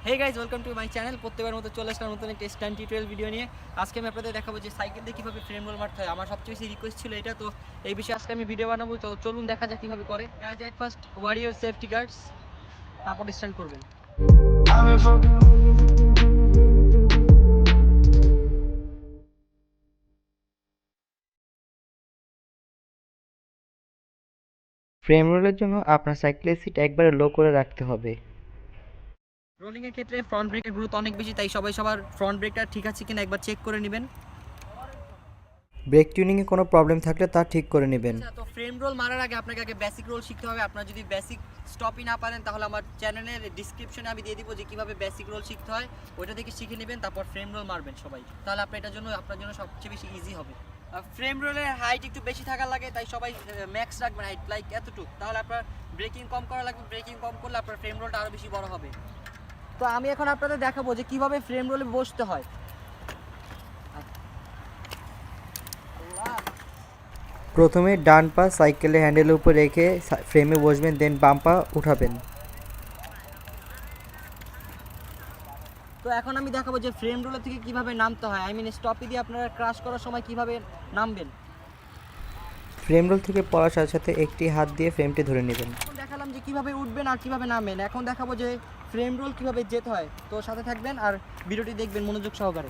Hey guys welcome to my channel প্রত্যেকবার মতো চলে আসলাম নতুন একটা স্ট্যান্ড টিউটোরিয়াল ভিডিও নিয়ে। আজকে আমি আপনাদের দেখাবো যে সাইকেল দিয়ে কীভাবে ফ্রেম রোল মারতে হয়। আমার সবচেয়ে বেশি রিকোয়েস্ট ছিল এটা, তো এই বিষয়ে আজকে আমি ভিডিও বানাবো। তো চলুন দেখা যাক কীভাবে করে। First wear your safety guards, তারপর স্টার্ট করবেন। ফ্রেম রোলের জন্য আপনার সাইকেলের সিট একবারে লো করে রাখতে হবে। রোলিংয়ের ক্ষেত্রে ফ্রন্ট ব্রেকের গুরুত্ব অনেক বেশি, তাই সবাই সবার ফ্রন্ট ব্রেকটা ঠিক আছে কিনা একবার চেক করে নেবেন। ব্রেক টিউনিংয়ে কোনো প্রবলেম থাকলে তা ঠিক করে নেবেন। তো ফ্রেম রোল মারার আগে আপনাকে আগে বেসিক রোল শিখতে হবে। আপনারা যদি বেসিক স্টপই না পারেন তাহলে আমার চ্যানেলের ডিসক্রিপশনে আমি দিয়ে দিব যে কীভাবে বেসিক রোল শিখতে হয়, ওইটা থেকে শিখে নেবেন, তারপর ফ্রেম রোল মারবেন সবাই। তাহলে আপনার জন্য সবচেয়ে বেশি ইজি হবে। ফ্রেম রোলের হাইট একটু বেশি থাকার লাগে, তাই সবাই ম্যাক্স রাখবেন হাইট, লাইক এতটুকু। তাহলে আপনার ব্রেকিং কম করা লাগবে, ব্রেকিং কম করলে আপনার ফ্রেম রোলটা আরও বেশি বড় হবে। তো আমি এখন আপনাদের দেখাবো যে কীভাবে ফ্রেম রোলে বসতে হয়। প্রথমে ডান পা সাইকেলের হ্যান্ডেলের উপর রেখে ফ্রেমে বসবেন, দেন বাম পা উঠাবেন। তো এখন আমি দেখাবো যে ফ্রেম রোলার থেকে কিভাবে নামতে হয়। স্টপি দিয়ে আপনারা ক্রাশ করার সময় কিভাবে নামবেন। ফ্রেম রোল থেকে পড়ার সাথে সাথে একটি হাত দিয়ে ফ্রেমটি ধরে নেবেন। এখন দেখালাম যে কিভাবে উঠবেন আর কিভাবে নামবেন। এখন দেখাবো যে ফ্রেম রোল কিভাবে যেতে হয়। তো সাথে থাকবেন আর ভিডিওটি দেখবেন মনোযোগ সহকারে।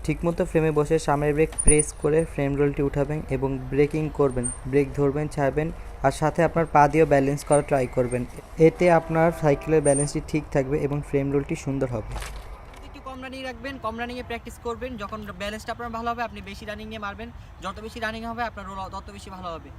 ঠিকমতো ফ্রেমে বসে সামনের ব্রেক প্রেস করে ফ্রেম রোলটি উঠাবেন এবং ব্রেকিং করবেন, ব্রেক ধরবেন, ছাড়বেন, আর সাথে আপনার পা দিয়েও ব্যালেন্স করা ট্রাই করবেন। এতে আপনার সাইকেলের ব্যালেন্সটি ঠিক থাকবে এবং ফ্রেম রোলটি সুন্দর হবে। একটু কম রানিং রাখবেন, কম রানিংয়ে প্র্যাকটিস করবেন। যখন ব্যালেন্সটা আপনার ভালো হবে আপনি বেশি রানিং নিয়ে মারবেন। যত বেশি রানিং হবে আপনার রোল তত বেশি ভালো হবে।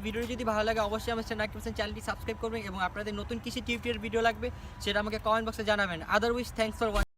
ভিডিও যদি ভালো লাগে অবশ্যই আমার চ্যানেলটি সাবস্ক্রাইব করবেন এবং আপনাদের নতুন কিছু টিউটোরিয়াল ভিডিও লাগবে সেটা আমাকে কমেন্ট বক্সে জানাবেন। Otherwise thanks for watching.